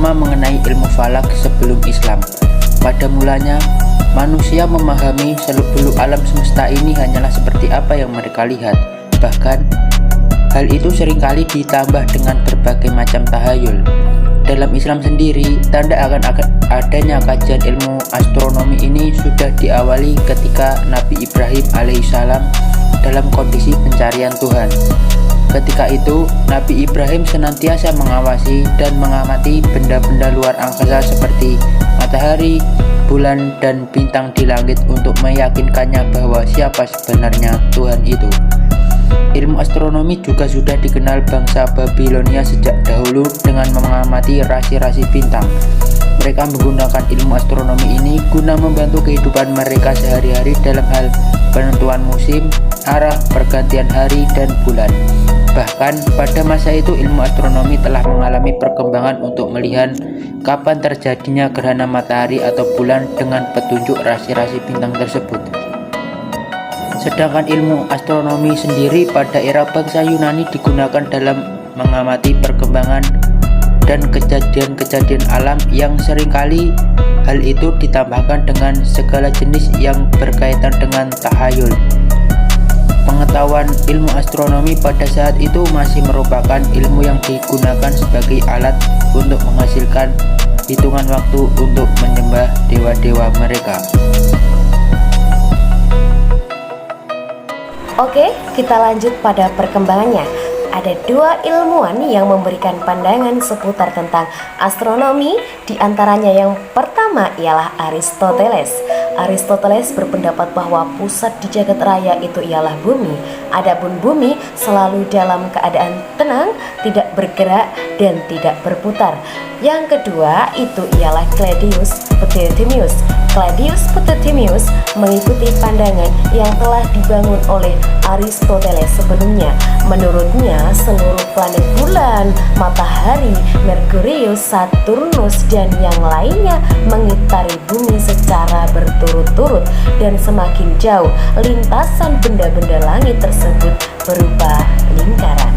pertama mengenai ilmu falak sebelum Islam. Pada mulanya, manusia memahami seluk-beluk alam semesta ini hanyalah seperti apa yang mereka lihat. Bahkan, hal itu seringkali ditambah dengan berbagai macam tahayul. Dalam Islam sendiri, tanda akan adanya kajian ilmu astronomi ini sudah diawali ketika Nabi Ibrahim alaihissalam dalam kondisi pencarian Tuhan. Ketika itu, Nabi Ibrahim senantiasa mengawasi dan mengamati benda-benda luar angkasa seperti matahari, bulan, dan bintang di langit untuk meyakinkannya bahwa siapa sebenarnya Tuhan itu. Ilmu astronomi juga sudah dikenal bangsa Babilonia sejak dahulu dengan mengamati rasi-rasi bintang. Mereka menggunakan ilmu astronomi ini guna membantu kehidupan mereka sehari-hari dalam hal penentuan musim, arah, pergantian hari, dan bulan. Bahkan pada masa itu ilmu astronomi telah mengalami perkembangan untuk melihat kapan terjadinya gerhana matahari atau bulan dengan petunjuk rasi-rasi bintang tersebut. Sedangkan ilmu astronomi sendiri pada era bangsa Yunani digunakan dalam mengamati perkembangan dan kejadian-kejadian alam yang seringkali hal itu ditambahkan dengan segala jenis yang berkaitan dengan tahayul. Pengetahuan ilmu astronomi pada saat itu masih merupakan ilmu yang digunakan sebagai alat untuk menghasilkan hitungan waktu untuk menyembah dewa-dewa mereka. Oke, kita lanjut pada perkembangannya. Ada dua ilmuwan yang memberikan pandangan seputar tentang astronomi, di antaranya yang pertama ialah Aristoteles. Aristoteles berpendapat bahwa pusat di jagat raya itu ialah bumi. Adapun bumi selalu dalam keadaan tenang, tidak bergerak dan tidak berputar. Yang kedua itu ialah Claudius Ptolemaeus. Claudius Ptolemaeus mengikuti pandangan yang telah dibangun oleh Aristoteles sebelumnya. Menurutnya, seluruh planet bulan, matahari, Merkurius, Saturnus, dan yang lainnya mengitari bumi secara berturut-turut dan semakin jauh lintasan benda-benda langit tersebut berupa lingkaran.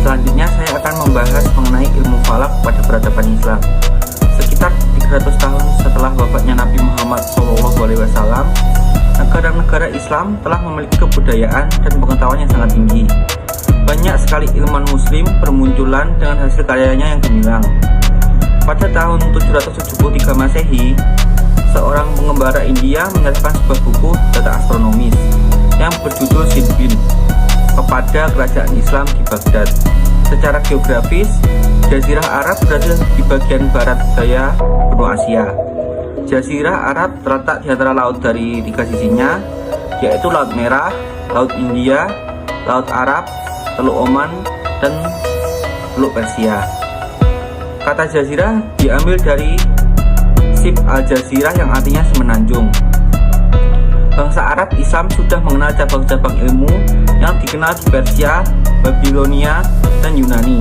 Selanjutnya saya akan membahas mengenai ilmu falak pada peradaban Islam. Sekitar 300 tahun setelah wafatnya Nabi Muhammad SAW, negara-negara Islam telah memiliki kebudayaan dan pengetahuan yang sangat tinggi. Banyak sekali ilmuwan muslim bermunculan dengan hasil karyanya yang gemilang. Pada tahun 773 Masehi, seorang pengembara India menyerahkan sebuah buku data astronomis yang berjudul Sinbin kepada kerajaan Islam di Baghdad. Secara geografis, Jazirah Arab berada di bagian barat daya benua Asia. Jazirah Arab terletak di antara laut dari tiga sisinya, yaitu Laut Merah, Laut India, Laut Arab, Teluk Oman, dan Teluk Persia. Kata jazirah diambil dari Sib al-Jazirah yang artinya semenanjung. Bangsa Arab Islam sudah mengenal cabang-cabang ilmu yang dikenal di Persia, Babilonia, dan Yunani.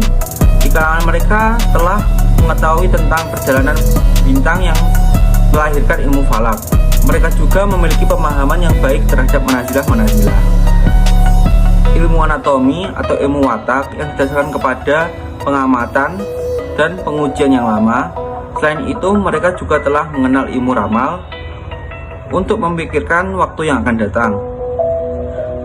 Di kalangan mereka telah mengetahui tentang perjalanan bintang yang melahirkan ilmu falak. Mereka juga memiliki pemahaman yang baik terhadap manazilah-manazilah. Ilmu anatomi atau ilmu watak yang didasarkan kepada pengamatan dan pengujian yang lama. Selain itu, mereka juga telah mengenal ilmu ramal untuk memikirkan waktu yang akan datang,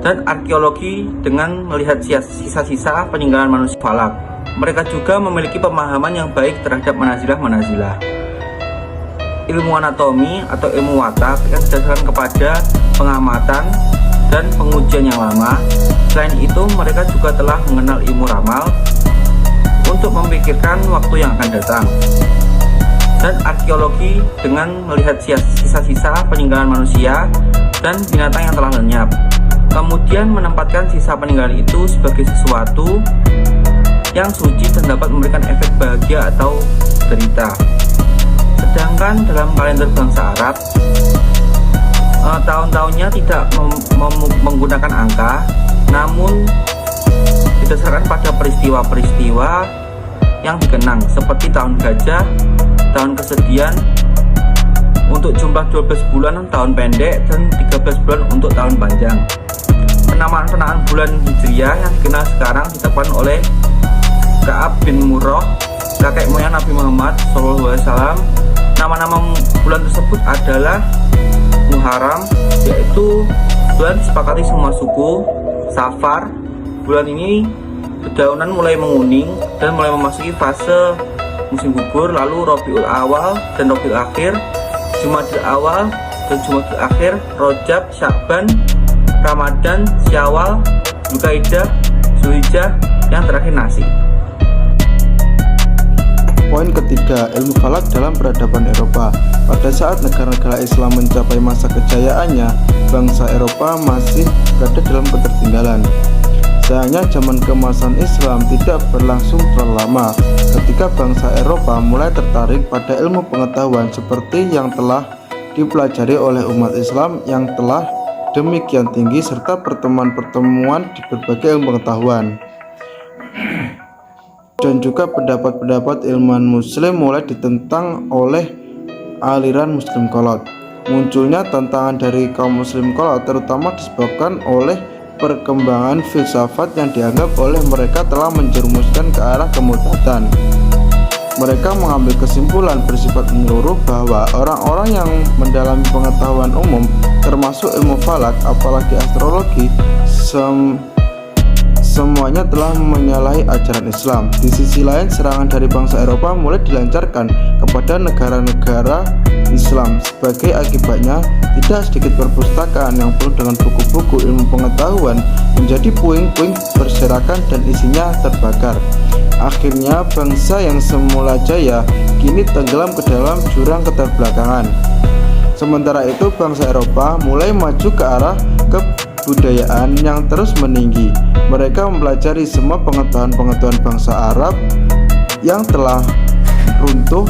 dan arkeologi dengan melihat sisa-sisa peninggalan manusia falak. Mereka juga memiliki pemahaman yang baik terhadap manazilah-manazilah. Ilmu anatomi atau ilmu watak yang didasarkan kepada pengamatan dan pengujian yang lama. Selain itu, mereka juga telah mengenal ilmu ramal untuk memikirkan waktu yang akan datang, dan arkeologi dengan melihat sisa-sisa peninggalan manusia dan binatang yang telah lenyap, kemudian menempatkan sisa peninggalan itu sebagai sesuatu yang suci dan dapat memberikan efek bahagia atau derita. Sedangkan dalam kalender bangsa Arab, tahun-tahunnya tidak menggunakan angka, namun didasarkan pada peristiwa-peristiwa yang dikenang, seperti tahun gajah, tahun kesedihan, untuk jumlah 12 bulan tahun pendek, dan 13 bulan untuk tahun panjang. Penamaan bulan Hijriah yang dikenal sekarang ditetapkan oleh Ka'ab bin Murrah, kakek moyang Nabi Muhammad SAW. Nama-nama bulan tersebut adalah Muharram, yaitu bulan disepakati semua suku. Safar, bulan ini dedaunan mulai menguning dan mulai memasuki fase musim gugur. Lalu Rabiul Awal dan Rabiul Akhir, Jumadil Awal dan Jumadil Akhir, Rajab, Sya'ban, Ramadan, Syawal, Dzulqa'dah, Dzulhijjah, yang terakhir Nasi. Poin ketiga, ilmu falak dalam peradaban Eropa. Pada saat negara-negara Islam mencapai masa kejayaannya, bangsa Eropa masih berada dalam ketertinggalan. Sayangnya zaman keemasan Islam tidak berlangsung terlalu lama ketika bangsa Eropa mulai tertarik pada ilmu pengetahuan seperti yang telah dipelajari oleh umat Islam yang telah demikian tinggi serta pertemuan-pertemuan di berbagai ilmu pengetahuan. Dan juga pendapat-pendapat ilmuwan muslim mulai ditentang oleh aliran muslim kolot. Munculnya tantangan dari kaum muslim kolot terutama disebabkan oleh perkembangan filsafat yang dianggap oleh mereka telah menjerumuskan ke arah kemurtadan. Mereka mengambil kesimpulan bersifat menyeluruh bahwa orang-orang yang mendalami pengetahuan umum termasuk ilmu falak apalagi astrologi semuanya telah menyalahi ajaran Islam. Di sisi lain, serangan dari bangsa Eropa mulai dilancarkan kepada negara-negara Islam. Sebagai akibatnya, tidak sedikit perpustakaan yang penuh dengan buku-buku ilmu pengetahuan menjadi puing-puing berserakan dan isinya terbakar. Akhirnya, bangsa yang semula jaya kini tenggelam ke dalam jurang keterbelakangan. Sementara itu, bangsa Eropa mulai maju ke arah kebudayaan yang terus meninggi. Mereka mempelajari semua pengetahuan-pengetahuan bangsa Arab yang telah runtuh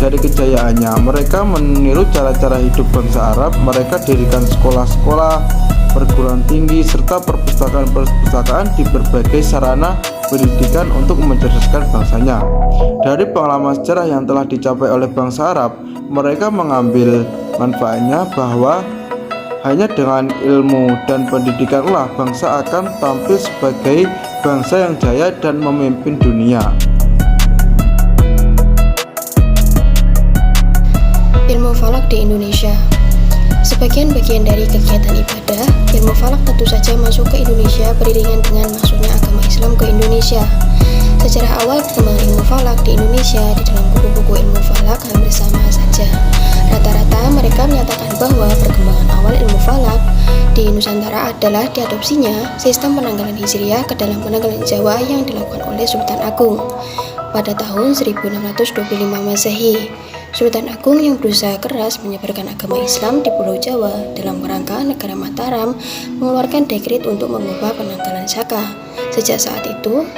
dari kejayaannya. Mereka meniru cara-cara hidup bangsa Arab. Mereka dirikan sekolah-sekolah, perguruan tinggi, serta perpustakaan-perpustakaan di berbagai sarana pendidikan untuk mencerdaskan bangsanya. Dari pengalaman sejarah yang telah dicapai oleh bangsa Arab, mereka mengambil manfaatnya bahwa hanya dengan ilmu dan pendidikanlah bangsa akan tampil sebagai bangsa yang jaya dan memimpin dunia. Ilmu falak di Indonesia. Sebagian bagian dari kegiatan ibadah, ilmu falak tentu saja masuk ke Indonesia beriringan dengan masuknya agama Islam ke Indonesia. Sejarah awal perkembangan ilmu falak di Indonesia di dalam buku-buku ilmu falak hampir sama saja. Rata-rata mereka menyatakan bahwa perkembangan awal ilmu falak di Nusantara adalah diadopsinya sistem penanggalan Hijriah ke dalam penanggalan Jawa yang dilakukan oleh Sultan Agung pada tahun 1625 Masehi. Sultan Agung yang berusaha keras menyebarkan agama Islam di Pulau Jawa dalam kerangka negara Mataram mengeluarkan dekret untuk mengubah penanggalan Saka. Sejak saat itu,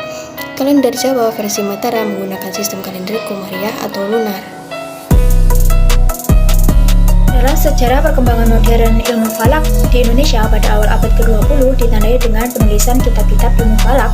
kalender Jawa versi Mataram menggunakan sistem kalender Komariah atau lunar. Dalam sejarah perkembangan modern ilmu falak di Indonesia pada awal abad ke-20 ditandai dengan penulisan kitab-kitab ilmu falak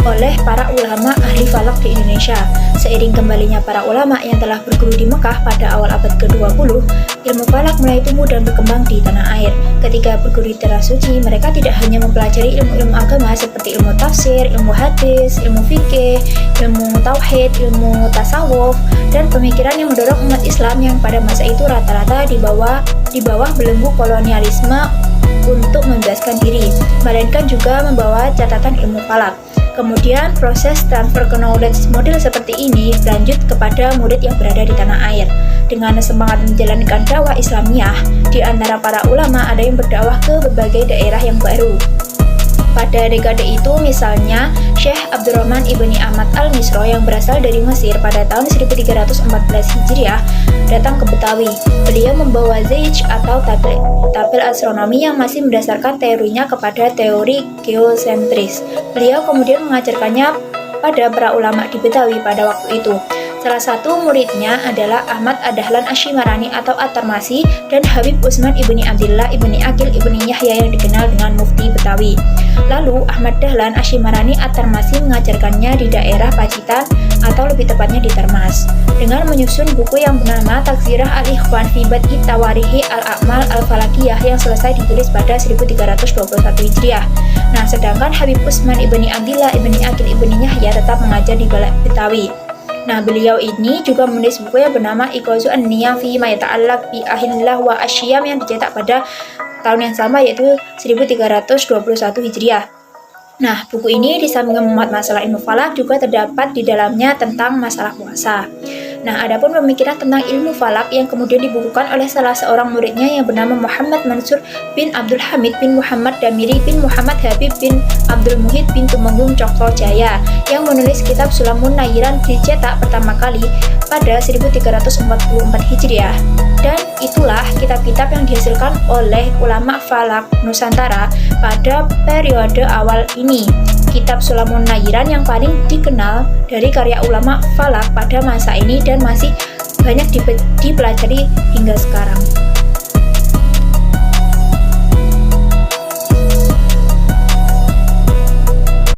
oleh para ulama ahli falak di Indonesia. Seiring kembalinya para ulama yang telah berguru di Mekah pada awal abad ke-20, ilmu falak mulai tumbuh dan berkembang di tanah air. Ketika berguru di Tanah Suci, mereka tidak hanya mempelajari ilmu-ilmu agama seperti ilmu tafsir, ilmu hadis, ilmu fikih, ilmu tauhid, ilmu tasawuf, dan pemikiran yang mendorong umat Islam yang pada masa itu rata-rata di bawah belenggu kolonialisme untuk membebaskan diri, melainkan juga membawa catatan ilmu falak. Kemudian proses transfer knowledge model seperti ini berlanjut kepada murid yang berada di tanah air. Dengan semangat menjalankan dakwah Islamiyah, di antara para ulama ada yang berdakwah ke berbagai daerah yang baru. Pada dekade itu misalnya Syekh Abdurrahman Ibni Ahmad Al-Misro yang berasal dari Mesir pada tahun 1314 Hijriah datang ke Betawi. Beliau membawa Zeij atau tabel astronomi yang masih mendasarkan teorinya kepada teori geosentris. Beliau kemudian mengajarkannya pada para ulama di Betawi pada waktu itu. Salah satu muridnya adalah Ahmad Ad-Dahlan Asy-Syimarani atau At-Tarmasi dan Habib Utsman ibni Abdillah ibni Aqil ibni Yahya yang dikenal dengan Mufti Betawi. Lalu Ahmad Dahlan Asy-Syimarani At-Tarmasi mengajarkannya di daerah Pacitan atau lebih tepatnya di Termas dengan menyusun buku yang bernama Takzirah Al-Ikhwan fi Bad'i Tawarihi Al-A'mal Al-Falakiyah yang selesai ditulis pada 1321 Hijriah. Nah, sedangkan Habib Utsman ibni Abdillah ibni Aqil ibni Yahya tetap mengajar di Balai Betawi. Nah, beliau ini juga menulis buku yang bernama Iqazu An-Niyah fi ma yata'allaq bi ahillah wa asyam yang dicetak pada tahun yang sama yaitu 1321 Hijriah. Nah, buku ini di samping memuat masalah ilmu falak juga terdapat di dalamnya tentang masalah puasa. Nah, adapun pemikiran tentang ilmu falak yang kemudian dibukukan oleh salah seorang muridnya yang bernama Muhammad Mansur bin Abdul Hamid bin Muhammad Damiri bin Muhammad Habib bin Abdul Muhid bin Tumenggung Cokro Jaya yang menulis kitab Sulamun Nayyiran dicetak pertama kali pada 1344 Hijriah. Dan itulah kitab-kitab yang dihasilkan oleh ulama falak Nusantara pada periode awal ini. Kitab Sulamun Nayyiran yang paling dikenal dari karya ulama falak pada masa ini dan masih banyak dipelajari hingga sekarang.